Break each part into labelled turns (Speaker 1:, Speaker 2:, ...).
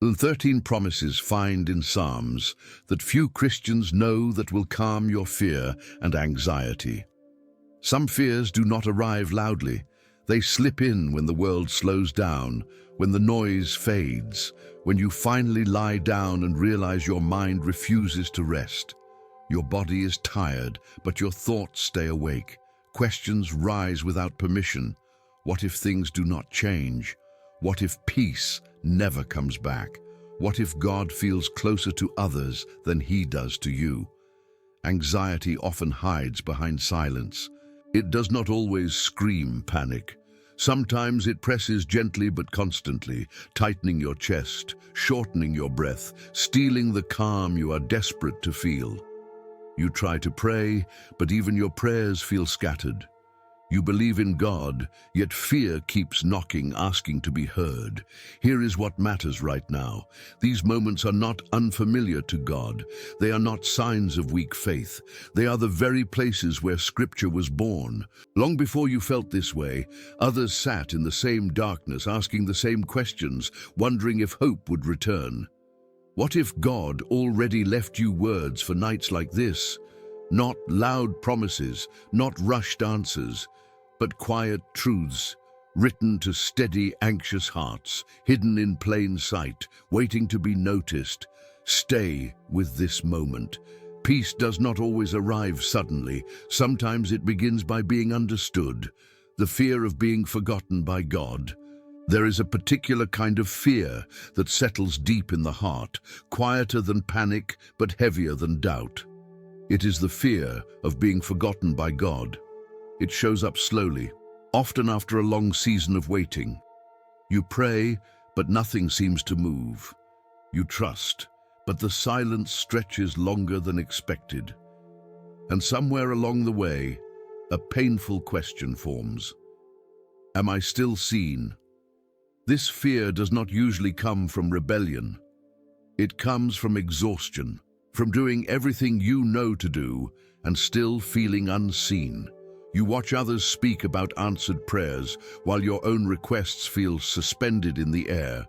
Speaker 1: The 13 promises find in Psalms that few Christians know that will calm your fear and anxiety. Some fears do not arrive loudly. They slip in when the world slows down, when the noise fades, when you finally lie down and realize your mind refuses to rest. Your body is tired, but your thoughts stay awake. Questions rise without permission. What if things do not change? What if peace never comes back? What if God feels closer to others than He does to you? Anxiety often hides behind silence. It does not always scream panic. Sometimes it presses gently but constantly, tightening your chest, shortening your breath, stealing the calm you are desperate to feel. You try to pray, but even your prayers feel scattered. You believe in God, yet fear keeps knocking, asking to be heard. Here is what matters right now. These moments are not unfamiliar to God. They are not signs of weak faith. They are the very places where Scripture was born. Long before you felt this way, others sat in the same darkness, asking the same questions, wondering if hope would return. What if God already left you words for nights like this? Not loud promises, not rushed answers, but quiet truths, written to steady, anxious hearts, hidden in plain sight, waiting to be noticed. Stay with this moment. Peace does not always arrive suddenly. Sometimes it begins by being understood. The fear of being forgotten by God. There is a particular kind of fear that settles deep in the heart, quieter than panic, but heavier than doubt. It is the fear of being forgotten by God. It shows up slowly, often after a long season of waiting. You pray, but nothing seems to move. You trust, but the silence stretches longer than expected. And somewhere along the way, a painful question forms. Am I still seen? This fear does not usually come from rebellion. It comes from exhaustion, from doing everything you know to do and still feeling unseen. You watch others speak about answered prayers while your own requests feel suspended in the air.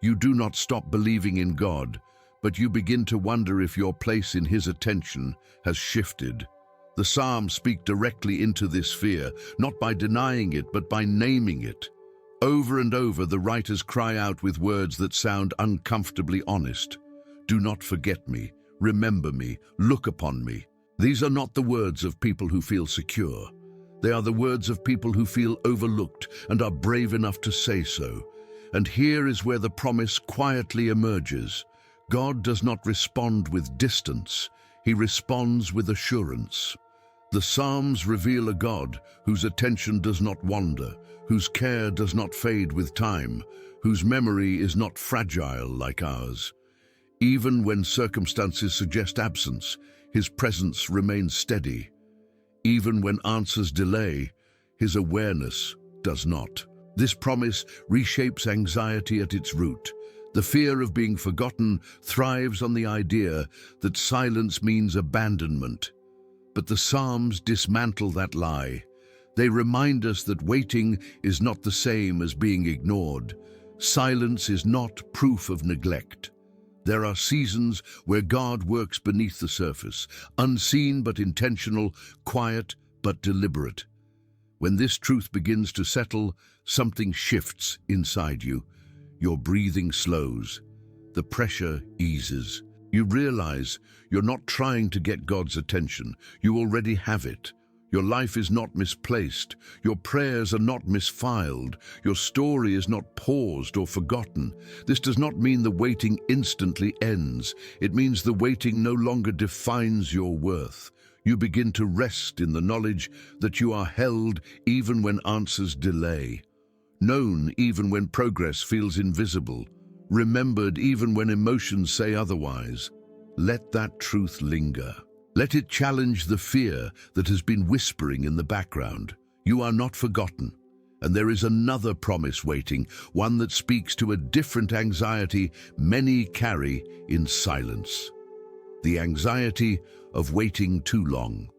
Speaker 1: You do not stop believing in God, but you begin to wonder if your place in His attention has shifted. The Psalms speak directly into this fear, not by denying it, but by naming it. Over and over, the writers cry out with words that sound uncomfortably honest. Do not forget me, remember me, look upon me. These are not the words of people who feel secure. They are the words of people who feel overlooked and are brave enough to say so. And here is where the promise quietly emerges. God does not respond with distance. He responds with assurance. The Psalms reveal a God whose attention does not wander, whose care does not fade with time, whose memory is not fragile like ours. Even when circumstances suggest absence, His presence remains steady. Even when answers delay, His awareness does not. This promise reshapes anxiety at its root. The fear of being forgotten thrives on the idea that silence means abandonment. But the Psalms dismantle that lie. They remind us that waiting is not the same as being ignored. Silence is not proof of neglect. There are seasons where God works beneath the surface, unseen but intentional, quiet but deliberate. When this truth begins to settle, something shifts inside you. Your breathing slows. The pressure eases. You realize you're not trying to get God's attention. You already have it. Your life is not misplaced. Your prayers are not misfiled. Your story is not paused or forgotten. This does not mean the waiting instantly ends. It means the waiting no longer defines your worth. You begin to rest in the knowledge that you are held even when answers delay, known even when progress feels invisible, remembered even when emotions say otherwise. Let that truth linger. Let it challenge the fear that has been whispering in the background. You are not forgotten. And there is another promise waiting, one that speaks to a different anxiety many carry in silence. The anxiety of waiting too long.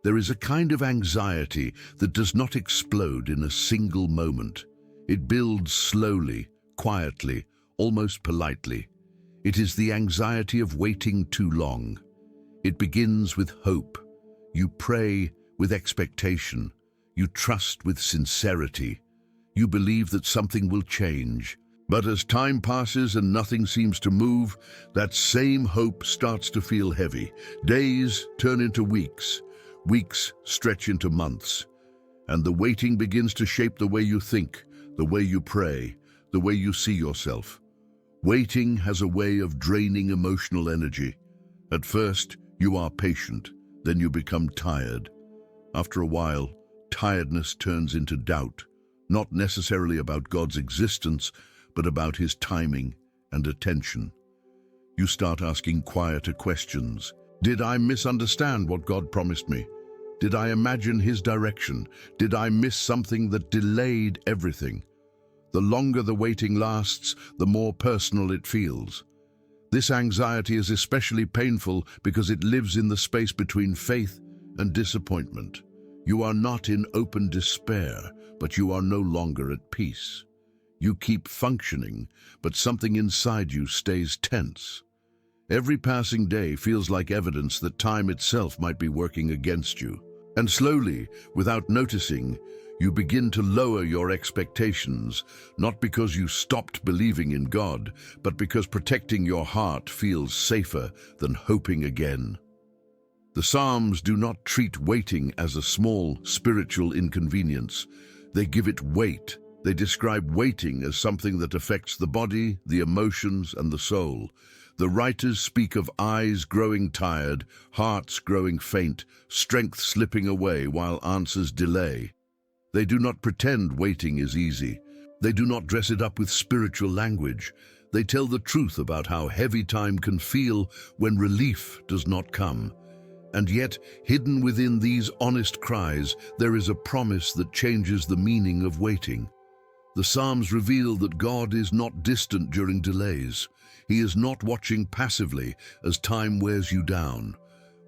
Speaker 1: There is a kind of anxiety that does not explode in a single moment. It builds slowly, quietly, almost politely. It is the anxiety of waiting too long. It begins with hope. You pray with expectation. You trust with sincerity. You believe that something will change. But as time passes and nothing seems to move, that same hope starts to feel heavy. Days turn into weeks. Weeks stretch into months. And the waiting begins to shape the way you think, the way you pray, the way you see yourself. Waiting has a way of draining emotional energy. At first, you are patient, then you become tired. After a while, tiredness turns into doubt, not necessarily about God's existence, but about his timing and attention. You start asking quieter questions. Did I misunderstand what God promised me? Did I imagine his direction? Did I miss something that delayed everything? The longer the waiting lasts, the more personal it feels. This anxiety is especially painful because it lives in the space between faith and disappointment. You are not in open despair, but you are no longer at peace. You keep functioning, but something inside you stays tense. Every passing day feels like evidence that time itself might be working against you. And slowly, without noticing, you begin to lower your expectations, not because you stopped believing in God, but because protecting your heart feels safer than hoping again. The Psalms do not treat waiting as a small spiritual inconvenience. They give it weight. They describe waiting as something that affects the body, the emotions, and the soul. The writers speak of eyes growing tired, hearts growing faint, strength slipping away while answers delay. They do not pretend waiting is easy. They do not dress it up with spiritual language. They tell the truth about how heavy time can feel when relief does not come. And yet, hidden within these honest cries, there is a promise that changes the meaning of waiting. The Psalms reveal that God is not distant during delays. He is not watching passively as time wears you down.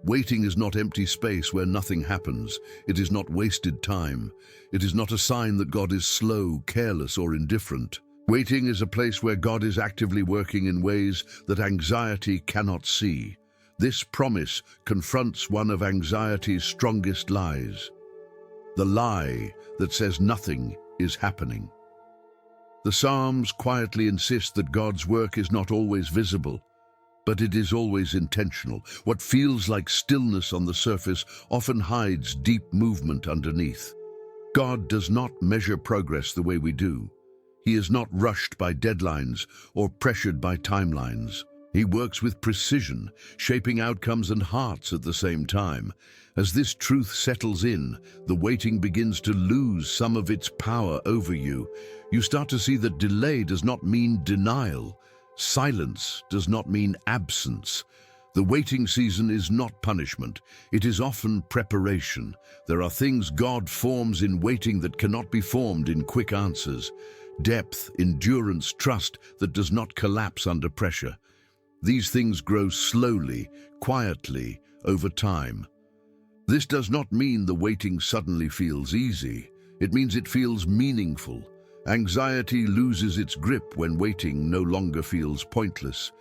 Speaker 1: Waiting is not empty space where nothing happens. It is not wasted time. It is not a sign that God is slow, careless, or indifferent. Waiting is a place where God is actively working in ways that anxiety cannot see. This promise confronts one of anxiety's strongest lies, the lie that says nothing is happening. The Psalms quietly insist that God's work is not always visible, but it is always intentional. What feels like stillness on the surface often hides deep movement underneath. God does not measure progress the way we do. He is not rushed by deadlines or pressured by timelines. He works with precision, shaping outcomes and hearts at the same time. As this truth settles in, the waiting begins to lose some of its power over you. You start to see that delay does not mean denial. Silence does not mean absence. The waiting season is not punishment. It is often preparation. There are things God forms in waiting that cannot be formed in quick answers. Depth, endurance, trust that does not collapse under pressure. These things grow slowly, quietly, over time. This does not mean the waiting suddenly feels easy. It means it feels meaningful. Anxiety loses its grip when waiting no longer feels pointless.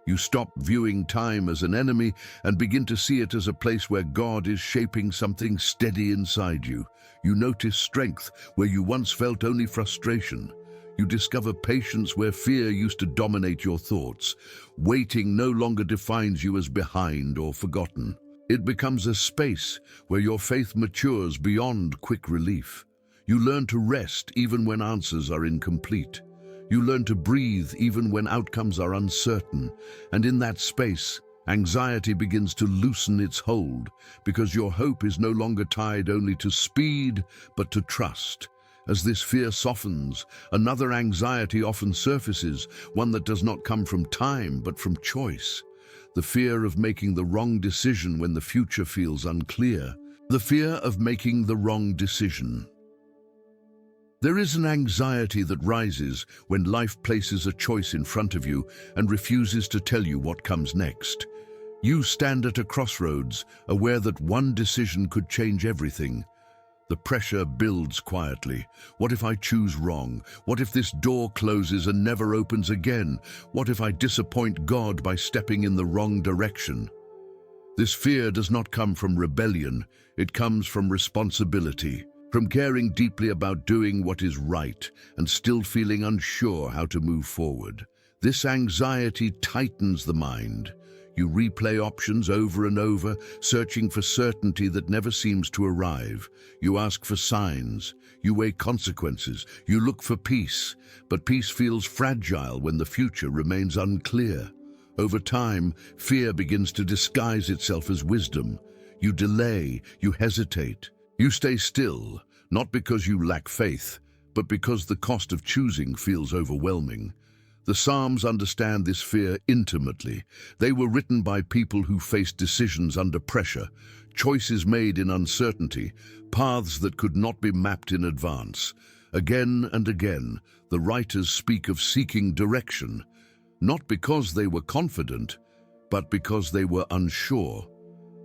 Speaker 1: You stop viewing time as an enemy and begin to see it as a place where God is shaping something steady inside you. You notice strength where you once felt only frustration. You discover patience where fear used to dominate your thoughts. Waiting no longer defines you as behind or forgotten. It becomes a space where your faith matures beyond quick relief. You learn to rest even when answers are incomplete. You learn to breathe even when outcomes are uncertain. And in that space, anxiety begins to loosen its hold because your hope is no longer tied only to speed, but to trust. As this fear softens, another anxiety often surfaces, one that does not come from time, but from choice. The fear of making the wrong decision when the future feels unclear. The fear of making the wrong decision. There is an anxiety that rises when life places a choice in front of you and refuses to tell you what comes next. You stand at a crossroads, aware that one decision could change everything. The pressure builds quietly. What if I choose wrong? What if this door closes and never opens again? What if I disappoint God by stepping in the wrong direction? This fear does not come from rebellion, it comes from responsibility, from caring deeply about doing what is right and still feeling unsure how to move forward. This anxiety tightens the mind. You replay options over and over, searching for certainty that never seems to arrive. You ask for signs, you weigh consequences, you look for peace, but peace feels fragile when the future remains unclear. Over time, fear begins to disguise itself as wisdom. You delay, you hesitate, you stay still, not because you lack faith, but because the cost of choosing feels overwhelming. The Psalms understand this fear intimately. They were written by people who faced decisions under pressure, choices made in uncertainty, paths that could not be mapped in advance. Again and again, the writers speak of seeking direction, not because they were confident, but because they were unsure.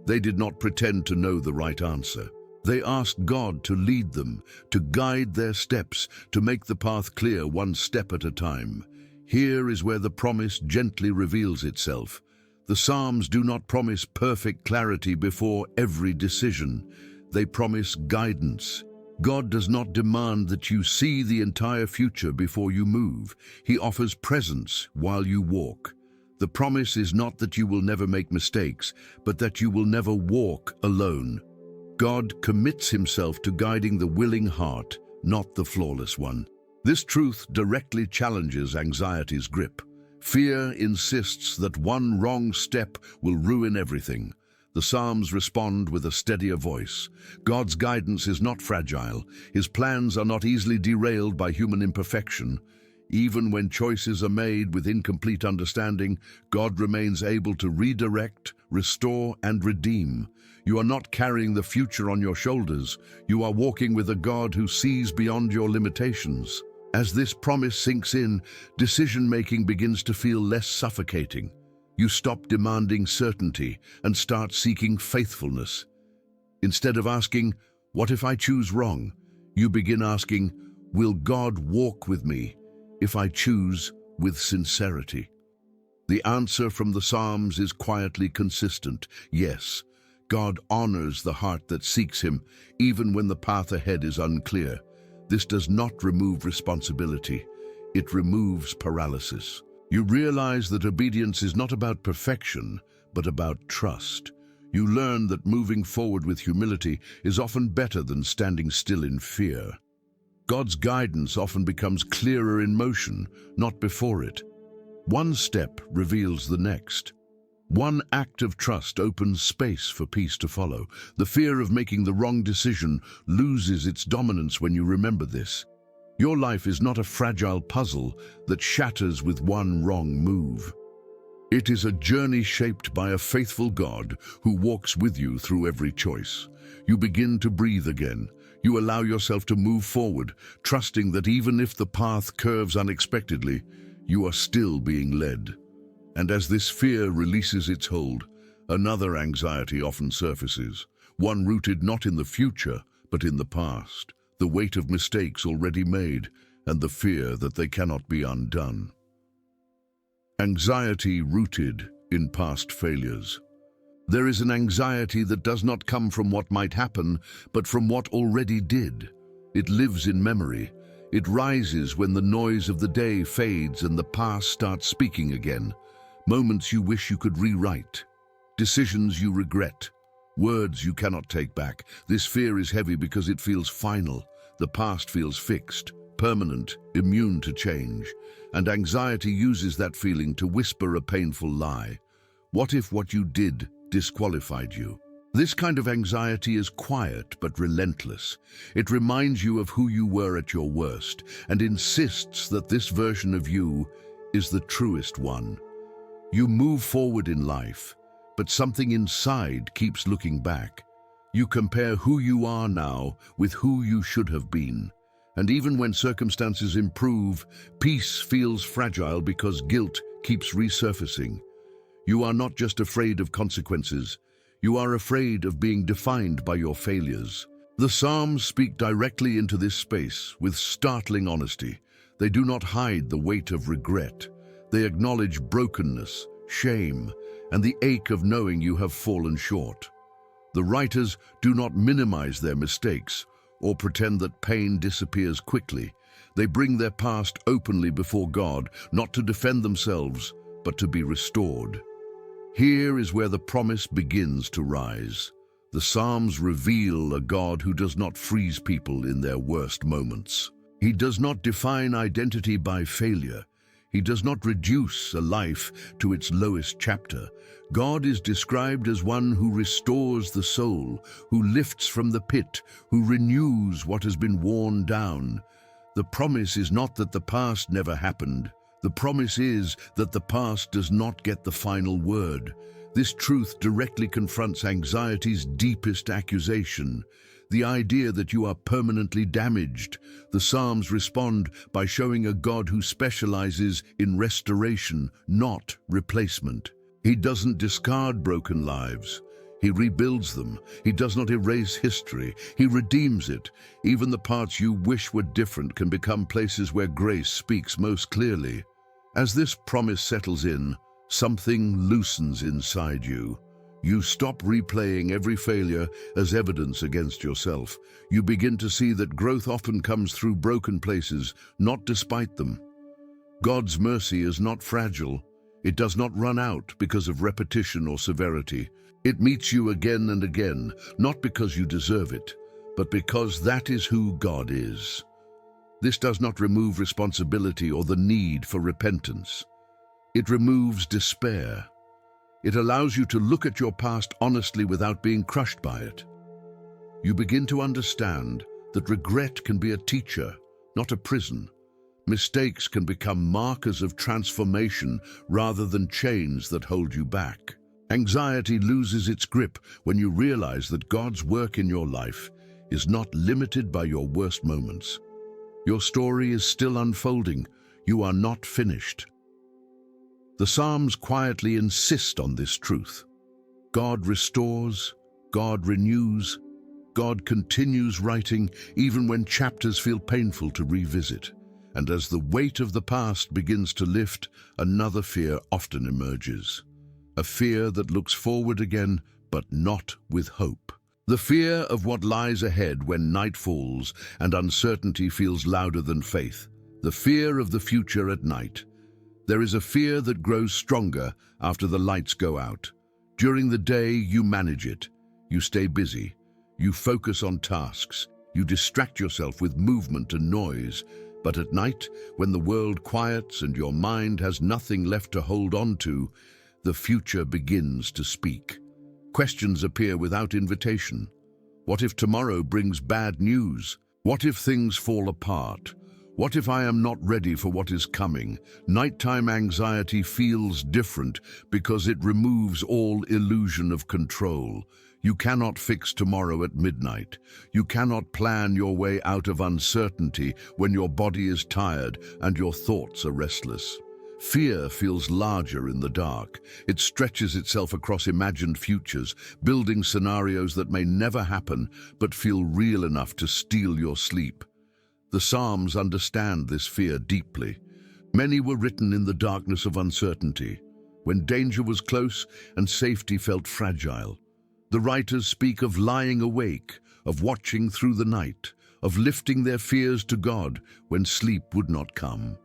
Speaker 1: They did not pretend to know the right answer. They asked God to lead them, to guide their steps, to make the path clear one step at a time. Here is where the promise gently reveals itself. The Psalms do not promise perfect clarity before every decision. They promise guidance. God does not demand that you see the entire future before you move. He offers presence while you walk. The promise is not that you will never make mistakes, but that you will never walk alone. God commits himself to guiding the willing heart, not the flawless one. This truth directly challenges anxiety's grip. Fear insists that one wrong step will ruin everything. The Psalms respond with a steadier voice. God's guidance is not fragile. His plans are not easily derailed by human imperfection. Even when choices are made with incomplete understanding, God remains able to redirect, restore, and redeem. You are not carrying the future on your shoulders. You are walking with a God who sees beyond your limitations. As this promise sinks in, decision-making begins to feel less suffocating. You stop demanding certainty and start seeking faithfulness. Instead of asking, "What if I choose wrong?" you begin asking, "Will God walk with me if I choose with sincerity?" The answer from the Psalms is quietly consistent. Yes, God honors the heart that seeks him, even when the path ahead is unclear. This does not remove responsibility. It removes paralysis. You realize that obedience is not about perfection, but about trust. You learn that moving forward with humility is often better than standing still in fear. God's guidance often becomes clearer in motion, not before it. One step reveals the next. One act of trust opens space for peace to follow. The fear of making the wrong decision loses its dominance when you remember this. Your life is not a fragile puzzle that shatters with one wrong move. It is a journey shaped by a faithful God who walks with you through every choice. You begin to breathe again. You allow yourself to move forward, trusting that even if the path curves unexpectedly, you are still being led. And as this fear releases its hold, another anxiety often surfaces, one rooted not in the future, but in the past, the weight of mistakes already made, and the fear that they cannot be undone. Anxiety rooted in past failures. There is an anxiety that does not come from what might happen, but from what already did. It lives in memory. It rises when the noise of the day fades and the past starts speaking again. Moments you wish you could rewrite, decisions you regret, words you cannot take back. This fear is heavy because it feels final. The past feels fixed, permanent, immune to change. And anxiety uses that feeling to whisper a painful lie. What if what you did disqualified you? This kind of anxiety is quiet but relentless. It reminds you of who you were at your worst and insists that this version of you is the truest one. You move forward in life, but something inside keeps looking back. You compare who you are now with who you should have been. And even when circumstances improve, peace feels fragile because guilt keeps resurfacing. You are not just afraid of consequences. You are afraid of being defined by your failures. The Psalms speak directly into this space with startling honesty. They do not hide the weight of regret. They acknowledge brokenness, shame, and the ache of knowing you have fallen short. The writers do not minimize their mistakes or pretend that pain disappears quickly. They bring their past openly before God, not to defend themselves, but to be restored. Here is where the promise begins to rise. The Psalms reveal a God who does not freeze people in their worst moments. He does not define identity by failure. He does not reduce a life to its lowest chapter. God is described as one who restores the soul, who lifts from the pit, who renews what has been worn down. The promise is not that the past never happened. The promise is that the past does not get the final word. This truth directly confronts anxiety's deepest accusation, the idea that you are permanently damaged. The Psalms respond by showing a God who specializes in restoration, not replacement. He doesn't discard broken lives. He rebuilds them. He does not erase history. He redeems it. Even the parts you wish were different can become places where grace speaks most clearly. As this promise settles in, something loosens inside you. You stop replaying every failure as evidence against yourself. You begin to see that growth often comes through broken places, not despite them. God's mercy is not fragile. It does not run out because of repetition or severity. It meets you again and again, not because you deserve it, but because that is who God is. This does not remove responsibility or the need for repentance. It removes despair. It allows you to look at your past honestly without being crushed by it. You begin to understand that regret can be a teacher, not a prison. Mistakes can become markers of transformation rather than chains that hold you back. Anxiety loses its grip when you realize that God's work in your life is not limited by your worst moments. Your story is still unfolding. You are not finished. The Psalms quietly insist on this truth. God restores, God renews, God continues writing even when chapters feel painful to revisit. And as the weight of the past begins to lift, another fear often emerges. A fear that looks forward again, but not with hope. The fear of what lies ahead when night falls and uncertainty feels louder than faith. The fear of the future at night. There is a fear that grows stronger after the lights go out. During the day, you manage it. You stay busy. You focus on tasks. You distract yourself with movement and noise. But at night, when the world quiets and your mind has nothing left to hold on to, the future begins to speak. Questions appear without invitation. What if tomorrow brings bad news? What if things fall apart? What if I am not ready for what is coming? Nighttime anxiety feels different because it removes all illusion of control. You cannot fix tomorrow at midnight. You cannot plan your way out of uncertainty when your body is tired and your thoughts are restless. Fear feels larger in the dark. It stretches itself across imagined futures, building scenarios that may never happen but feel real enough to steal your sleep. The Psalms understand this fear deeply. Many were written in the darkness of uncertainty, when danger was close and safety felt fragile. The writers speak of lying awake, of watching through the night, of lifting their fears to God when sleep would not come.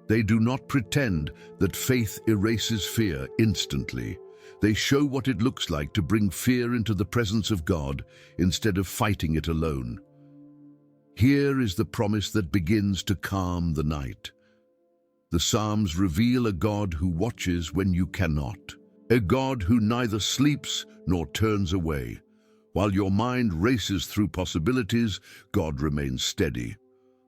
Speaker 1: They do not pretend that faith erases fear instantly. They show what it looks like to bring fear into the presence of God instead of fighting it alone. Here is the promise that begins to calm the night. The Psalms reveal a God who watches when you cannot, a God who neither sleeps nor turns away. While your mind races through possibilities, God remains steady.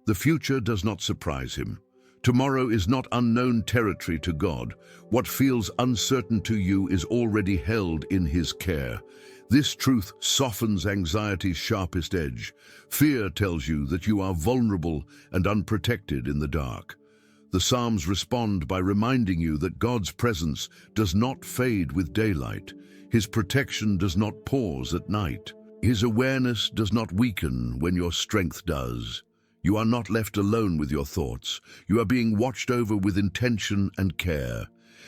Speaker 1: The future does not surprise him. Tomorrow is not unknown territory to God. What feels uncertain to you is already held in his care. This truth softens anxiety's sharpest edge. Fear tells you that you are vulnerable and unprotected in the dark. The Psalms respond by reminding you that God's presence does not fade with daylight. His protection does not pause at night. His awareness does not weaken when your strength does. You are not left alone with your thoughts. You are being watched over with intention and care.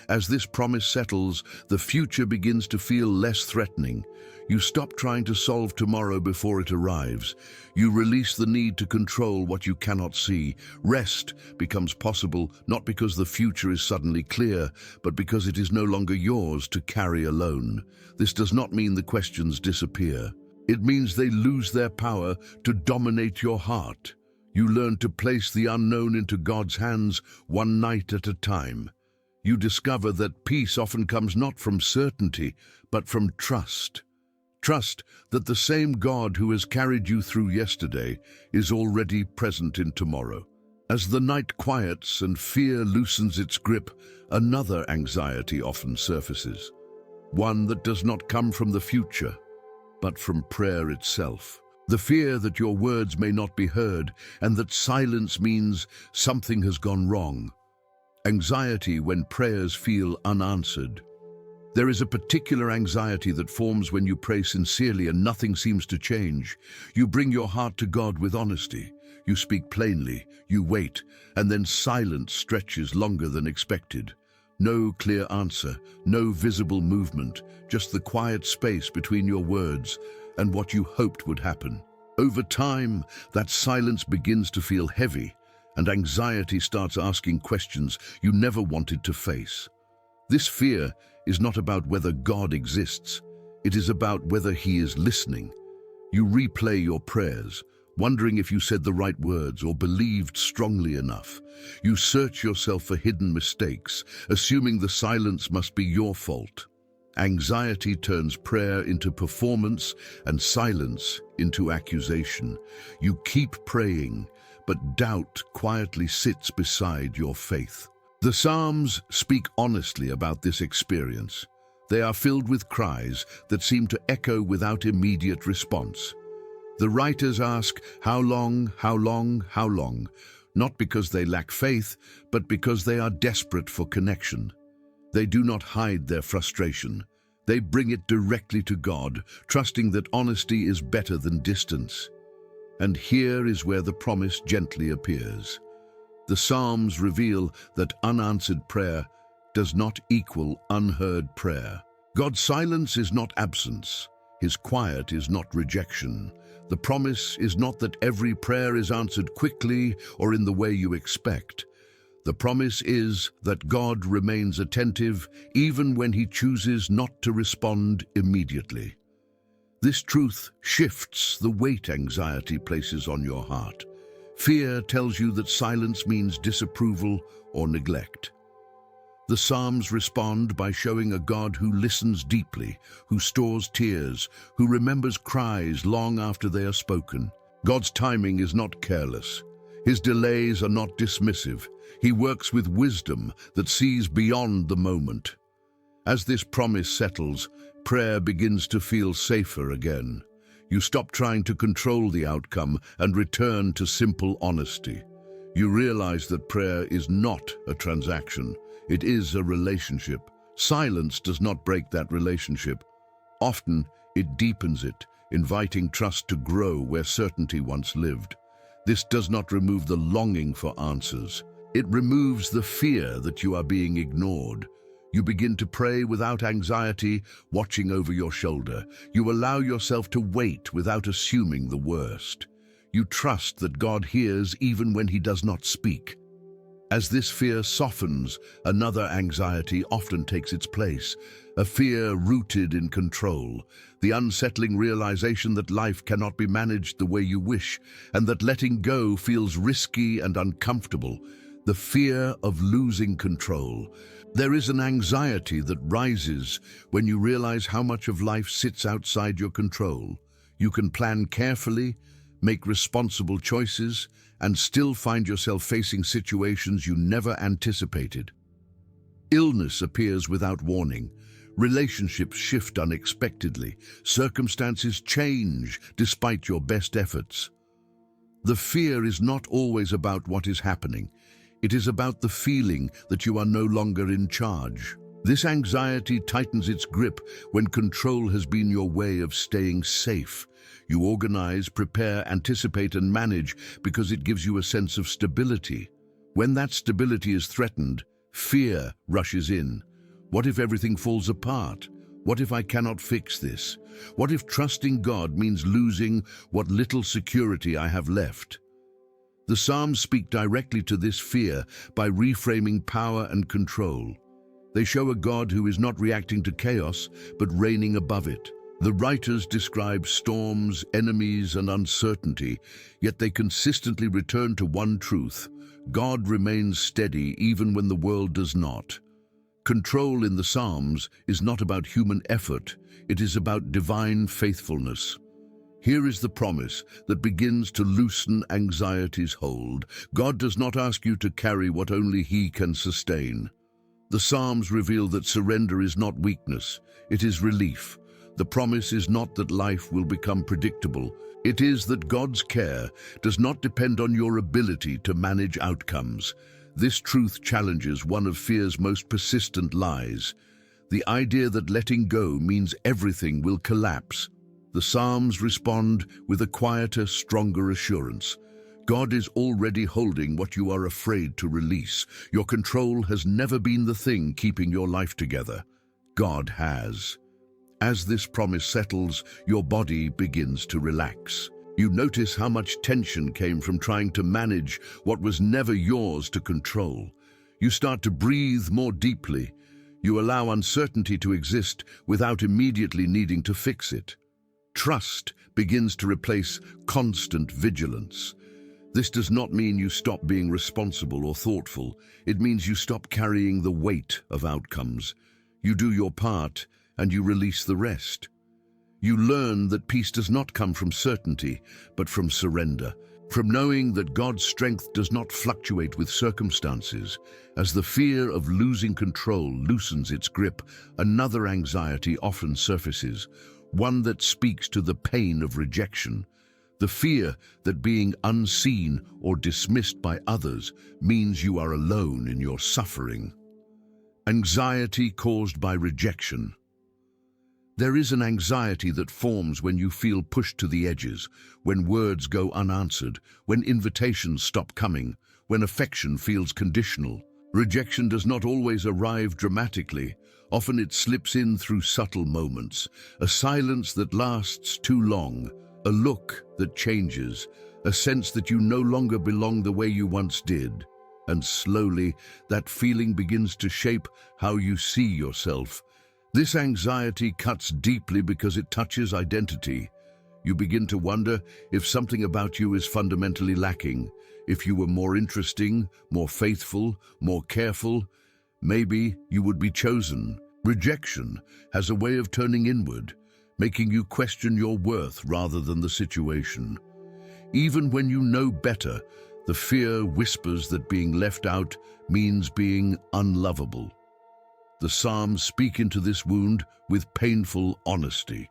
Speaker 1: As this promise settles, the future begins to feel less threatening. You stop trying to solve tomorrow before it arrives. You release the need to control what you cannot see. Rest becomes possible not because the future is suddenly clear, but because it is no longer yours to carry alone. This does not mean the questions disappear. It means they lose their power to dominate your heart. You learn to place the unknown into God's hands one night at a time. You discover that peace often comes not from certainty, but from trust. Trust that the same God who has carried you through yesterday is already present in tomorrow. As the night quiets and fear loosens its grip, another anxiety often surfaces. One that does not come from the future, but from prayer itself. The fear that your words may not be heard and that silence means something has gone wrong. Anxiety when prayers feel unanswered. There is a particular anxiety that forms when you pray sincerely and nothing seems to change. You bring your heart to God with honesty. You speak plainly, you wait, and then silence stretches longer than expected. No clear answer, no visible movement, just the quiet space between your words and what you hoped would happen. Over time, that silence begins to feel heavy, and anxiety starts asking questions you never wanted to face. This fear is not about whether God exists. It is about whether He is listening. You replay your prayers, wondering if you said the right words or believed strongly enough. You search yourself for hidden mistakes, assuming the silence must be your fault. Anxiety turns prayer into performance and silence into accusation. You keep praying, but doubt quietly sits beside your faith. The Psalms speak honestly about this experience. They are filled with cries that seem to echo without immediate response. The writers ask, "How long, how long, how long?" Not because they lack faith, but because they are desperate for connection. They do not hide their frustration. They bring it directly to God, trusting that honesty is better than distance. And here is where the promise gently appears. The Psalms reveal that unanswered prayer does not equal unheard prayer. God's silence is not absence. His quiet is not rejection. The promise is not that every prayer is answered quickly or in the way you expect. The promise is that God remains attentive even when He chooses not to respond immediately. This truth shifts the weight anxiety places on your heart. Fear tells you that silence means disapproval or neglect. The Psalms respond by showing a God who listens deeply, who stores tears, who remembers cries long after they are spoken. God's timing is not careless. His delays are not dismissive. He works with wisdom that sees beyond the moment. As this promise settles, prayer begins to feel safer again. You stop trying to control the outcome and return to simple honesty. You realize that prayer is not a transaction. It is a relationship. Silence does not break that relationship. Often, it deepens it, inviting trust to grow where certainty once lived. This does not remove the longing for answers. It removes the fear that you are being ignored. You begin to pray without anxiety watching over your shoulder. You allow yourself to wait without assuming the worst. You trust that God hears even when He does not speak. As this fear softens, another anxiety often takes its place, a fear rooted in control, the unsettling realization that life cannot be managed the way you wish, and that letting go feels risky and uncomfortable. The fear of losing control. There is an anxiety that rises when you realize how much of life sits outside your control. You can plan carefully, make responsible choices, and still find yourself facing situations you never anticipated. Illness appears without warning. Relationships shift unexpectedly. Circumstances change despite your best efforts. The fear is not always about what is happening. It is about the feeling that you are no longer in charge. This anxiety tightens its grip when control has been your way of staying safe. You organize, prepare, anticipate, and manage because it gives you a sense of stability. When that stability is threatened, fear rushes in. What if everything falls apart? What if I cannot fix this? What if trusting God means losing what little security I have left? The Psalms speak directly to this fear by reframing power and control. They show a God who is not reacting to chaos, but reigning above it. The writers describe storms, enemies, and uncertainty, yet they consistently return to one truth: God remains steady even when the world does not. Control in the Psalms is not about human effort, it is about divine faithfulness. Here is the promise that begins to loosen anxiety's hold. God does not ask you to carry what only He can sustain. The Psalms reveal that surrender is not weakness, it is relief. The promise is not that life will become predictable. It is that God's care does not depend on your ability to manage outcomes. This truth challenges one of fear's most persistent lies: the idea that letting go means everything will collapse. The Psalms respond with a quieter, stronger assurance. God is already holding what you are afraid to release. Your control has never been the thing keeping your life together. God has. As this promise settles, your body begins to relax. You notice how much tension came from trying to manage what was never yours to control. You start to breathe more deeply. You allow uncertainty to exist without immediately needing to fix it. Trust begins to replace constant vigilance. This does not mean you stop being responsible or thoughtful. It means you stop carrying the weight of outcomes. You do your part, and you release the rest. You learn that peace does not come from certainty, but from surrender, from knowing that God's strength does not fluctuate with circumstances. As the fear of losing control loosens its grip, another anxiety often surfaces, one that speaks to the pain of rejection. The fear that being unseen or dismissed by others means you are alone in your suffering. Anxiety caused by rejection. There is an anxiety that forms when you feel pushed to the edges, when words go unanswered, when invitations stop coming, when affection feels conditional. Rejection does not always arrive dramatically. Often it slips in through subtle moments, a silence that lasts too long, a look that changes, a sense that you no longer belong the way you once did. And slowly, that feeling begins to shape how you see yourself. This anxiety cuts deeply because it touches identity. You begin to wonder if something about you is fundamentally lacking. If you were more interesting, more faithful, more careful, maybe you would be chosen. Rejection has a way of turning inward, making you question your worth rather than the situation. Even when you know better, the fear whispers that being left out means being unlovable. The Psalms speak into this wound with painful honesty.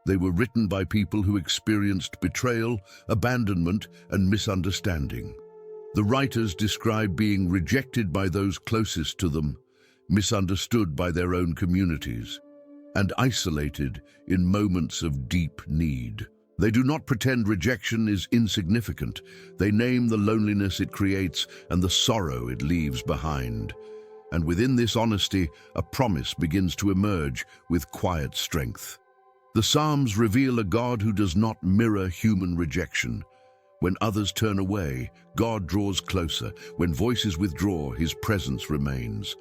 Speaker 1: They were written by people who experienced betrayal, abandonment, and misunderstanding. The writers describe being rejected by those closest to them, misunderstood by their own communities, and isolated in moments of deep need. They do not pretend rejection is insignificant. They name the loneliness it creates and the sorrow it leaves behind. And within this honesty, a promise begins to emerge with quiet strength. The Psalms reveal a God who does not mirror human rejection. When others turn away, God draws closer. When voices withdraw, His presence remains.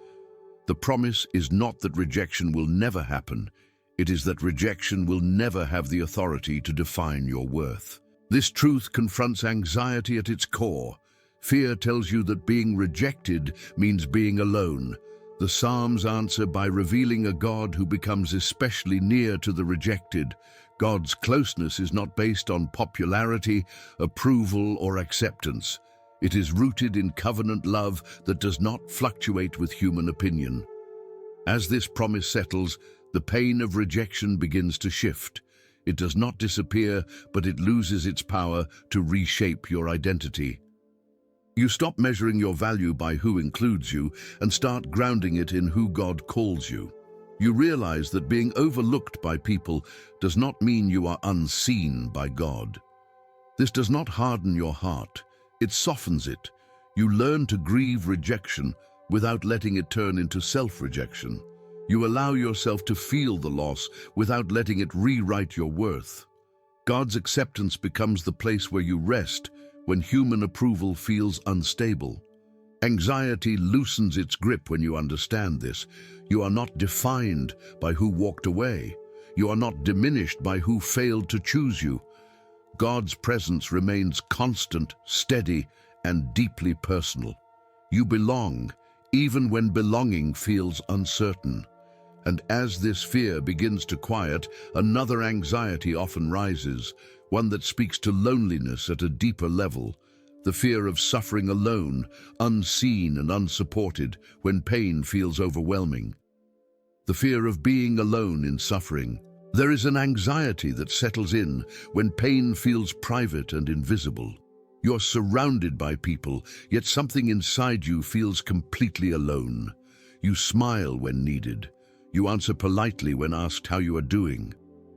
Speaker 1: The promise is not that rejection will never happen. It is that rejection will never have the authority to define your worth. This truth confronts anxiety at its core. Fear tells you that being rejected means being alone. The Psalms answer by revealing a God who becomes especially near to the rejected. God's closeness is not based on popularity, approval, or acceptance. It is rooted in covenant love that does not fluctuate with human opinion. As this promise settles, the pain of rejection begins to shift. It does not disappear, but it loses its power to reshape your identity. You stop measuring your value by who includes you and start grounding it in who God calls you. You realize that being overlooked by people does not mean you are unseen by God. This does not harden your heart, it softens it. You learn to grieve rejection without letting it turn into self-rejection. You allow yourself to feel the loss without letting it rewrite your worth. God's acceptance becomes the place where you rest when human approval feels unstable. Anxiety loosens its grip when you understand this. You are not defined by who walked away. You are not diminished by who failed to choose you. God's presence remains constant, steady, and deeply personal. You belong, even when belonging feels uncertain. And as this fear begins to quiet, another anxiety often rises, one that speaks to loneliness at a deeper level. The fear of suffering alone, unseen and unsupported, when pain feels overwhelming. The fear of being alone in suffering. There is an anxiety that settles in when pain feels private and invisible. You're surrounded by people, yet something inside you feels completely alone. You smile when needed. You answer politely when asked how you are doing.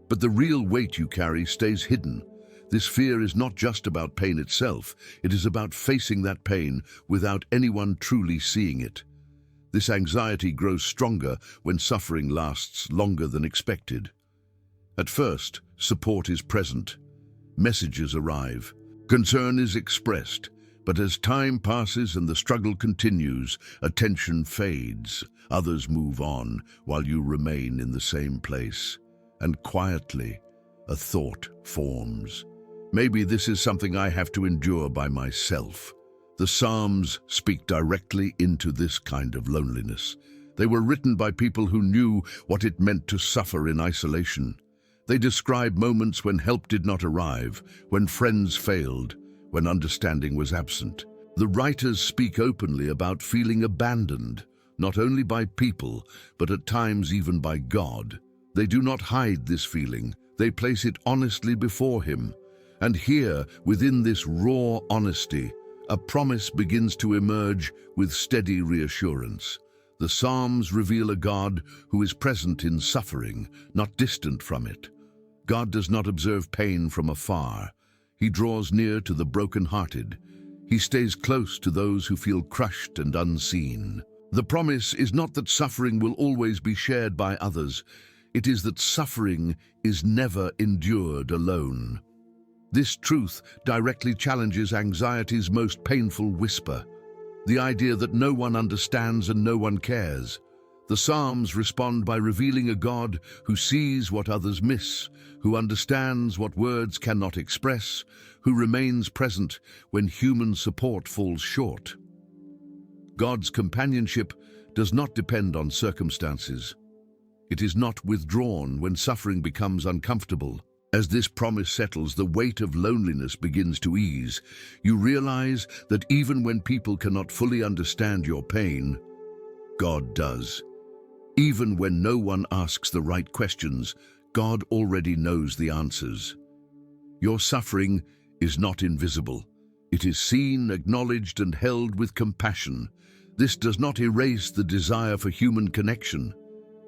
Speaker 1: But the real weight you carry stays hidden. This fear is not just about pain itself, it is about facing that pain without anyone truly seeing it. This anxiety grows stronger when suffering lasts longer than expected. At first, support is present. Messages arrive. Concern is expressed. But as time passes and the struggle continues, attention fades. Others move on while you remain in the same place. And quietly, a thought forms. Maybe this is something I have to endure by myself. The Psalms speak directly into this kind of loneliness. They were written by people who knew what it meant to suffer in isolation. They describe moments when help did not arrive, when friends failed, when understanding was absent. The writers speak openly about feeling abandoned, not only by people, but at times even by God. They do not hide this feeling, they place it honestly before Him. And here, within this raw honesty, a promise begins to emerge with steady reassurance. The Psalms reveal a God who is present in suffering, not distant from it. God does not observe pain from afar. He draws near to the broken-hearted. He stays close to those who feel crushed and unseen. The promise is not that suffering will always be shared by others. It is that suffering is never endured alone. This truth directly challenges anxiety's most painful whisper, the idea that no one understands and no one cares. The Psalms respond by revealing a God who sees what others miss, who understands what words cannot express, who remains present when human support falls short. God's companionship does not depend on circumstances. It is not withdrawn when suffering becomes uncomfortable. As this promise settles, the weight of loneliness begins to ease. You realize that even when people cannot fully understand your pain, God does. Even when no one asks the right questions, God already knows the answers. Your suffering is not invisible. It is seen, acknowledged, and held with compassion. This does not erase the desire for human connection.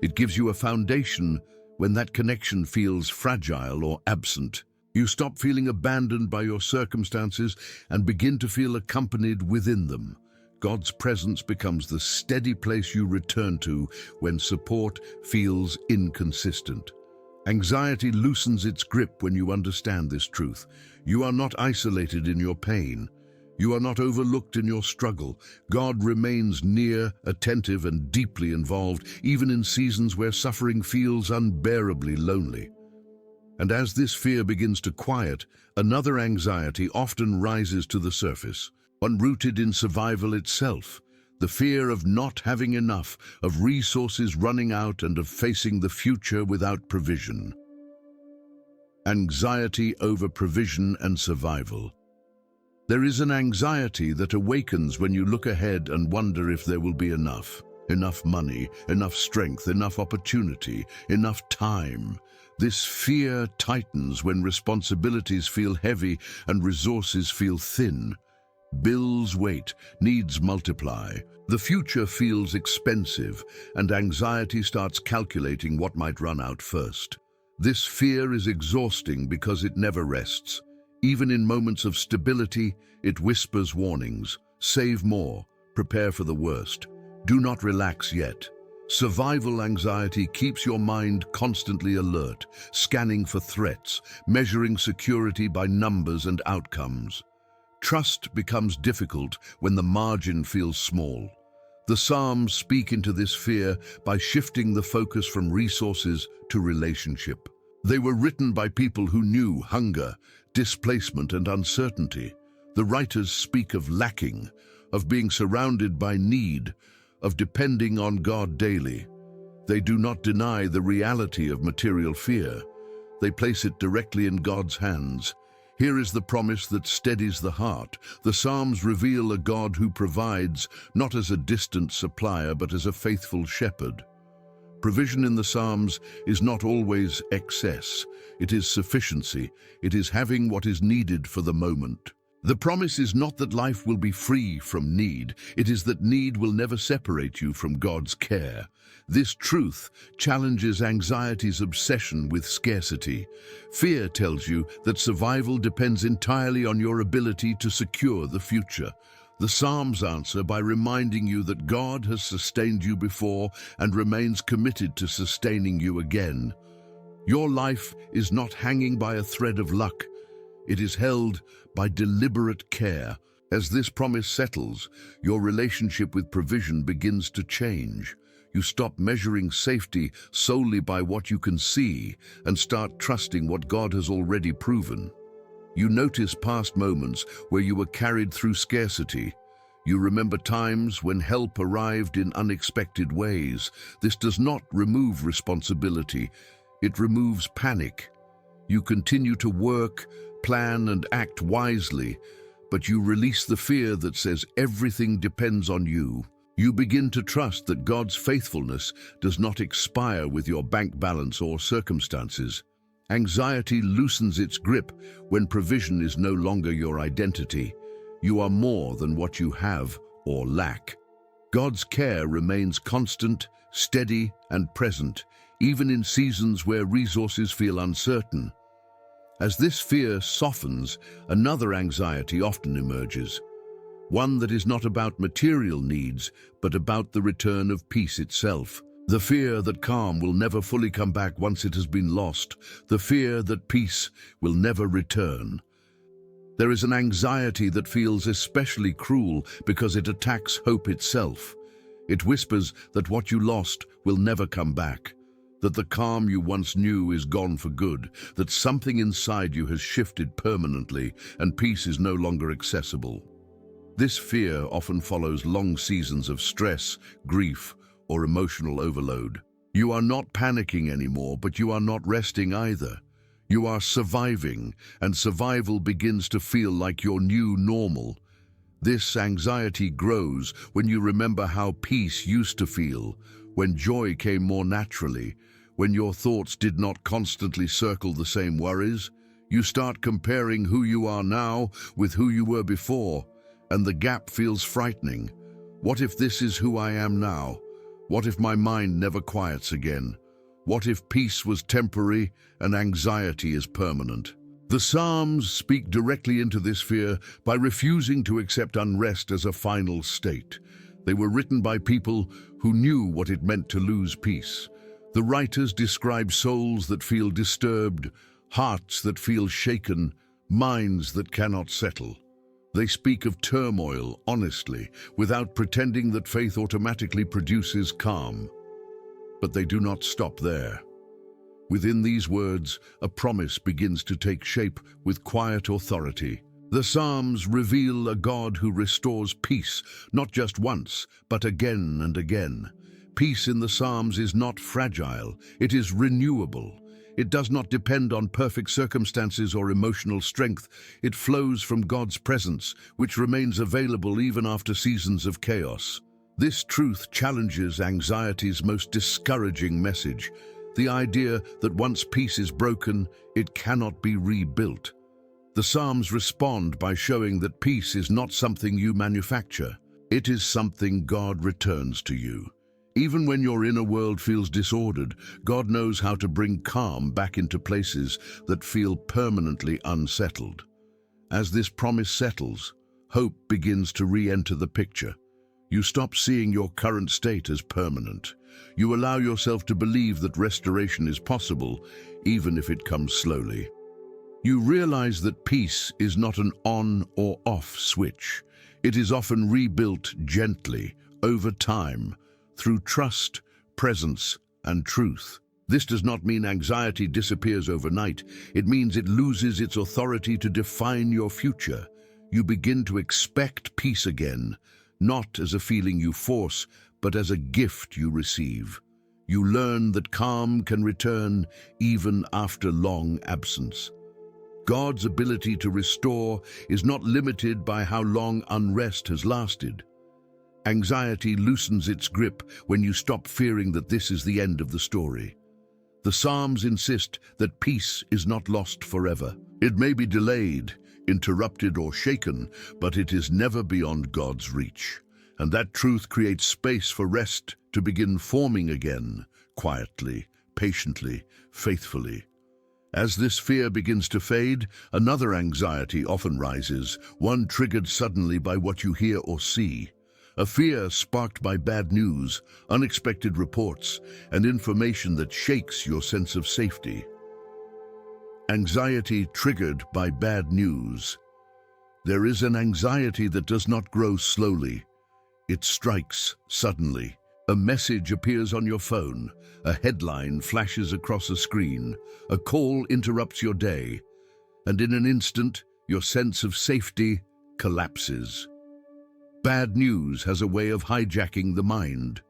Speaker 1: It gives you a foundation when that connection feels fragile or absent. You stop feeling abandoned by your circumstances and begin to feel accompanied within them. God's presence becomes the steady place you return to when support feels inconsistent. Anxiety loosens its grip when you understand this truth. You are not isolated in your pain. You are not overlooked in your struggle. God remains near, attentive, and deeply involved, even in seasons where suffering feels unbearably lonely. And as this fear begins to quiet, another anxiety often rises to the surface, one rooted in survival itself. The fear of not having enough, of resources running out, and of facing the future without provision. Anxiety over provision and survival. There is an anxiety that awakens when you look ahead and wonder if there will be enough money, enough strength, enough opportunity, enough time. This fear tightens when responsibilities feel heavy and resources feel thin. Bills wait, needs multiply. The future feels expensive, and anxiety starts calculating what might run out first. This fear is exhausting because it never rests. Even in moments of stability, it whispers warnings. Save more, prepare for the worst. Do not relax yet. Survival anxiety keeps your mind constantly alert, scanning for threats, measuring security by numbers and outcomes. Trust becomes difficult when the margin feels small. The Psalms speak into this fear by shifting the focus from resources to relationship. They were written by people who knew hunger, displacement, and uncertainty. The writers speak of lacking, of being surrounded by need, of depending on God daily. They do not deny the reality of material fear. They place it directly in God's hands. Here is the promise that steadies the heart. The Psalms reveal a God who provides, not as a distant supplier, but as a faithful shepherd. Provision in the Psalms is not always excess. It is sufficiency. It is having what is needed for the moment. The promise is not that life will be free from need. It is that need will never separate you from God's care. This truth challenges anxiety's obsession with scarcity. Fear tells you that survival depends entirely on your ability to secure the future. The Psalms answer by reminding you that God has sustained you before and remains committed to sustaining you again. Your life is not hanging by a thread of luck. It is held by deliberate care. As this promise settles, your relationship with provision begins to change. You stop measuring safety solely by what you can see and start trusting what God has already proven. You notice past moments where you were carried through scarcity. You remember times when help arrived in unexpected ways. This does not remove responsibility. It removes panic. You continue to work, plan, and act wisely, but you release the fear that says everything depends on you. You begin to trust that God's faithfulness does not expire with your bank balance or circumstances. Anxiety loosens its grip when provision is no longer your identity. You are more than what you have or lack. God's care remains constant, steady, and present, even in seasons where resources feel uncertain. As this fear softens, another anxiety often emerges. One that is not about material needs, but about the return of peace itself. The fear that calm will never fully come back once it has been lost. The fear that peace will never return. There is an anxiety that feels especially cruel because it attacks hope itself. It whispers that what you lost will never come back, that the calm you once knew is gone for good, that something inside you has shifted permanently and peace is no longer accessible. This fear often follows long seasons of stress, grief, or emotional overload. You are not panicking anymore, but you are not resting either. You are surviving, and survival begins to feel like your new normal. This anxiety grows when you remember how peace used to feel, when joy came more naturally, when your thoughts did not constantly circle the same worries. You start comparing who you are now with who you were before, and the gap feels frightening. What if this is who I am now? What if my mind never quiets again? What if peace was temporary and anxiety is permanent? The Psalms speak directly into this fear by refusing to accept unrest as a final state. They were written by people who knew what it meant to lose peace. The writers describe souls that feel disturbed, hearts that feel shaken, minds that cannot settle. They speak of turmoil honestly, without pretending that faith automatically produces calm. But they do not stop there. Within these words, a promise begins to take shape with quiet authority. The Psalms reveal a God who restores peace, not just once, but again and again. Peace in the Psalms is not fragile, it is renewable. It does not depend on perfect circumstances or emotional strength. It flows from God's presence, which remains available even after seasons of chaos. This truth challenges anxiety's most discouraging message, the idea that once peace is broken, it cannot be rebuilt. The Psalms respond by showing that peace is not something you manufacture. It is something God returns to you. Even when your inner world feels disordered, God knows how to bring calm back into places that feel permanently unsettled. As this promise settles, hope begins to re-enter the picture. You stop seeing your current state as permanent. You allow yourself to believe that restoration is possible, even if it comes slowly. You realize that peace is not an on or off switch. It is often rebuilt gently, over time, through trust, presence, and truth. This does not mean anxiety disappears overnight. It means it loses its authority to define your future. You begin to expect peace again, not as a feeling you force, but as a gift you receive. You learn that calm can return even after long absence. God's ability to restore is not limited by how long unrest has lasted. Anxiety loosens its grip when you stop fearing that this is the end of the story. The Psalms insist that peace is not lost forever. It may be delayed, interrupted, or shaken, but it is never beyond God's reach. And that truth creates space for rest to begin forming again, quietly, patiently, faithfully. As this fear begins to fade, another anxiety often rises, one triggered suddenly by what you hear or see. A fear sparked by bad news, unexpected reports, and information that shakes your sense of safety. Anxiety triggered by bad news. There is an anxiety that does not grow slowly. It strikes suddenly. A message appears on your phone, a headline flashes across a screen, a call interrupts your day, and in an instant, your sense of safety collapses. Bad news has a way of hijacking the mind.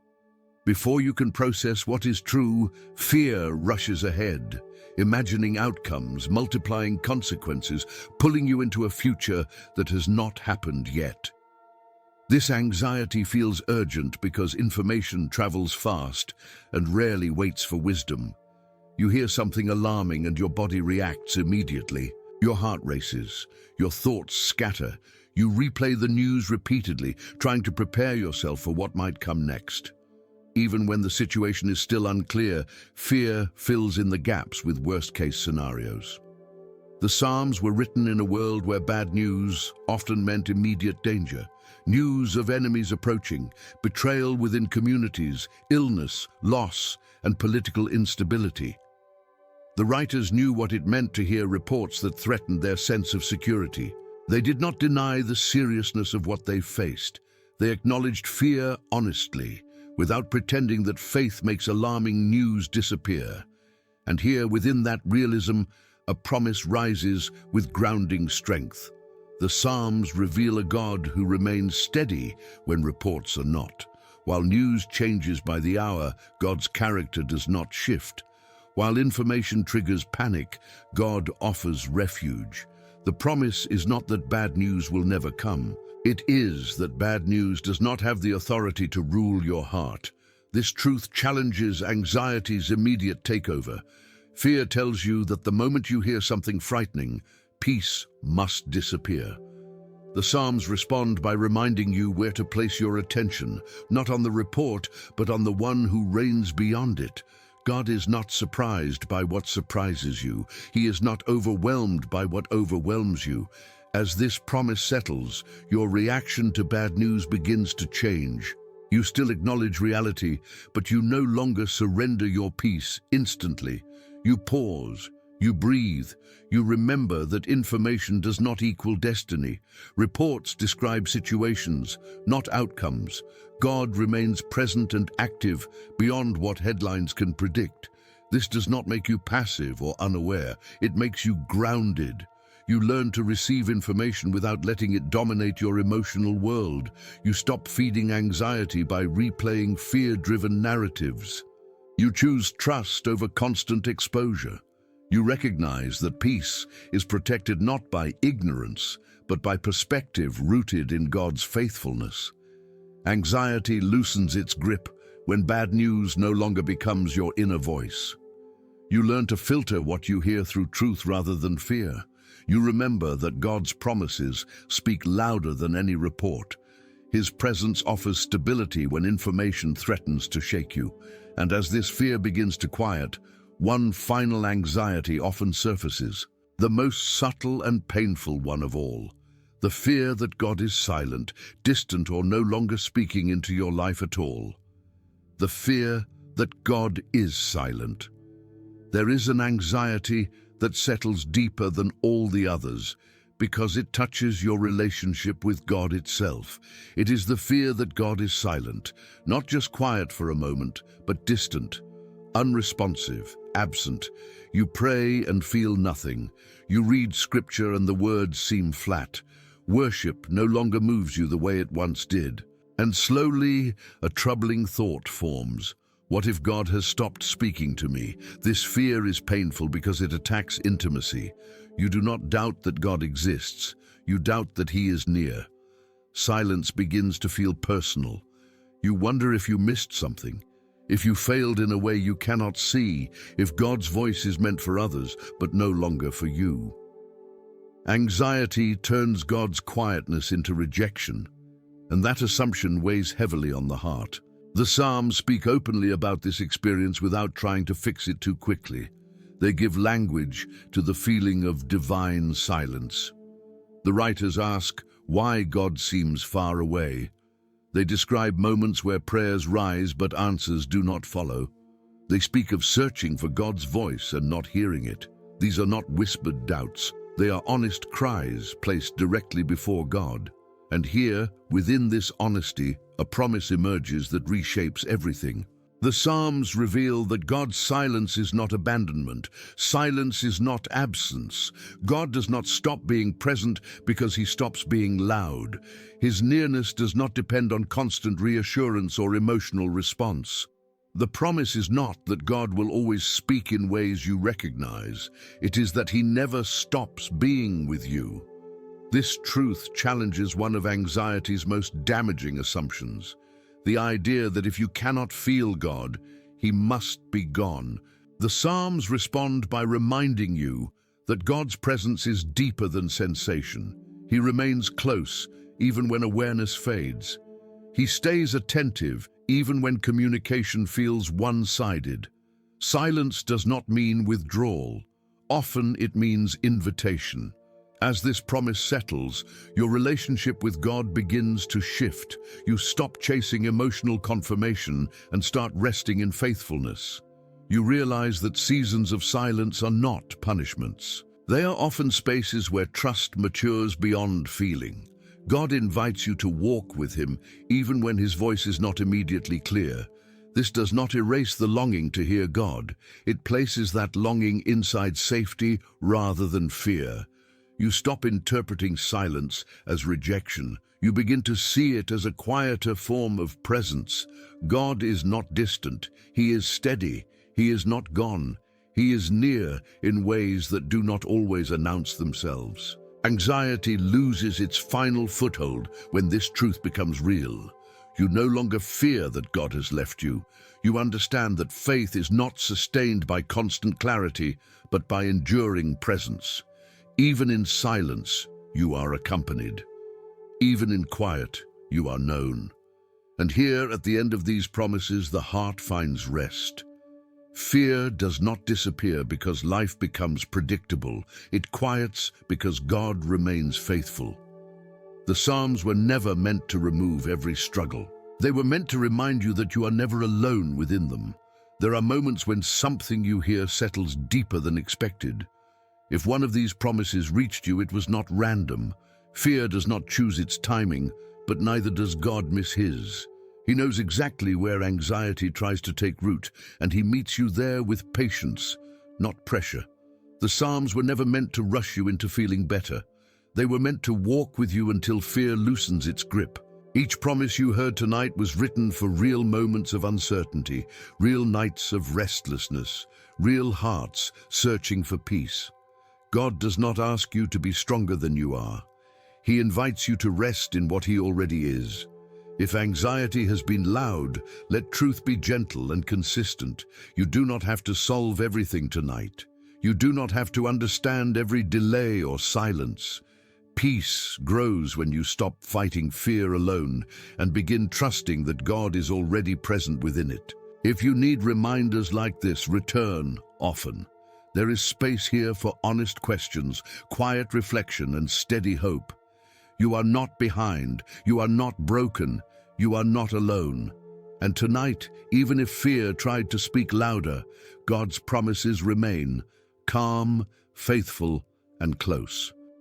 Speaker 1: Before you can process what is true, fear rushes ahead, imagining outcomes, multiplying consequences, pulling you into a future that has not happened yet. This anxiety feels urgent because information travels fast and rarely waits for wisdom. You hear something alarming and your body reacts immediately. Your heart races, your thoughts scatter. You replay the news repeatedly, trying to prepare yourself for what might come next. Even when the situation is still unclear, fear fills in the gaps with worst-case scenarios. The Psalms were written in a world where bad news often meant immediate danger. News of enemies approaching, betrayal within communities, illness, loss, and political instability. The writers knew what it meant to hear reports that threatened their sense of security. They did not deny the seriousness of what they faced. They acknowledged fear honestly, without pretending that faith makes alarming news disappear. And here, within that realism, a promise rises with grounding strength. The Psalms reveal a God who remains steady when reports are not. While news changes by the hour, God's character does not shift. While information triggers panic, God offers refuge. The promise is not that bad news will never come. It is that bad news does not have the authority to rule your heart. This truth challenges anxiety's immediate takeover. Fear tells you that the moment you hear something frightening, peace must disappear. The Psalms respond by reminding you where to place your attention, not on the report, but on the one who reigns beyond it. God is not surprised by what surprises you. He is not overwhelmed by what overwhelms you. As this promise settles, your reaction to bad news begins to change. You still acknowledge reality, but you no longer surrender your peace instantly. You pause, you breathe, you remember that information does not equal destiny. Reports describe situations, not outcomes. God remains present and active beyond what headlines can predict. This does not make you passive or unaware. It makes you grounded. You learn to receive information without letting it dominate your emotional world. You stop feeding anxiety by replaying fear-driven narratives. You choose trust over constant exposure. You recognize that peace is protected not by ignorance, but by perspective rooted in God's faithfulness. Anxiety loosens its grip when bad news no longer becomes your inner voice. You learn to filter what you hear through truth rather than fear. You remember that God's promises speak louder than any report. His presence offers stability when information threatens to shake you. And as this fear begins to quiet, one final anxiety often surfaces, the most subtle and painful one of all. The fear that God is silent, distant, or no longer speaking into your life at all. The fear that God is silent. There is an anxiety that settles deeper than all the others because it touches your relationship with God itself. It is the fear that God is silent, not just quiet for a moment, but distant, unresponsive, absent. You pray and feel nothing. You read scripture and the words seem flat. Worship no longer moves you the way it once did. And slowly, a troubling thought forms. What if God has stopped speaking to me? This fear is painful because it attacks intimacy. You do not doubt that God exists. You doubt that He is near. Silence begins to feel personal. You wonder if you missed something, if you failed in a way you cannot see, if God's voice is meant for others, but no longer for you. Anxiety turns God's quietness into rejection, and that assumption weighs heavily on the heart. The Psalms speak openly about this experience without trying to fix it too quickly. They give language to the feeling of divine silence. The writers ask why God seems far away. They describe moments where prayers rise but answers do not follow. They speak of searching for God's voice and not hearing it. These are not whispered doubts. They are honest cries placed directly before God. And here, within this honesty, a promise emerges that reshapes everything. The Psalms reveal that God's silence is not abandonment. Silence is not absence. God does not stop being present because He stops being loud. His nearness does not depend on constant reassurance or emotional response. The promise is not that God will always speak in ways you recognize. It is that He never stops being with you. This truth challenges one of anxiety's most damaging assumptions. The idea that if you cannot feel God, He must be gone. The Psalms respond by reminding you that God's presence is deeper than sensation. He remains close, even when awareness fades. He stays attentive, even when communication feels one-sided. Silence does not mean withdrawal. Often it means invitation. As this promise settles, your relationship with God begins to shift. You stop chasing emotional confirmation and start resting in faithfulness. You realize that seasons of silence are not punishments. They are often spaces where trust matures beyond feeling. God invites you to walk with Him, even when His voice is not immediately clear. This does not erase the longing to hear God. It places that longing inside safety rather than fear. You stop interpreting silence as rejection. You begin to see it as a quieter form of presence. God is not distant. He is steady. He is not gone. He is near in ways that do not always announce themselves. Anxiety loses its final foothold when this truth becomes real. You no longer fear that God has left you. You understand that faith is not sustained by constant clarity, but by enduring presence. Even in silence, you are accompanied. Even in quiet, you are known. And here, at the end of these promises, the heart finds rest. Fear does not disappear because life becomes predictable. It quiets because God remains faithful. The Psalms were never meant to remove every struggle. They were meant to remind you that you are never alone within them. There are moments when something you hear settles deeper than expected. If one of these promises reached you, it was not random. Fear does not choose its timing, but neither does God miss His. He knows exactly where anxiety tries to take root, and He meets you there with patience, not pressure. The Psalms were never meant to rush you into feeling better. They were meant to walk with you until fear loosens its grip. Each promise you heard tonight was written for real moments of uncertainty, real nights of restlessness, real hearts searching for peace. God does not ask you to be stronger than you are. He invites you to rest in what He already is. If anxiety has been loud, let truth be gentle and consistent. You do not have to solve everything tonight. You do not have to understand every delay or silence. Peace grows when you stop fighting fear alone and begin trusting that God is already present within it. If you need reminders like this, return often. There is space here for honest questions, quiet reflection, and steady hope. You are not behind, you are not broken, you are not alone. And tonight, even if fear tried to speak louder, God's promises remain calm, faithful, and close.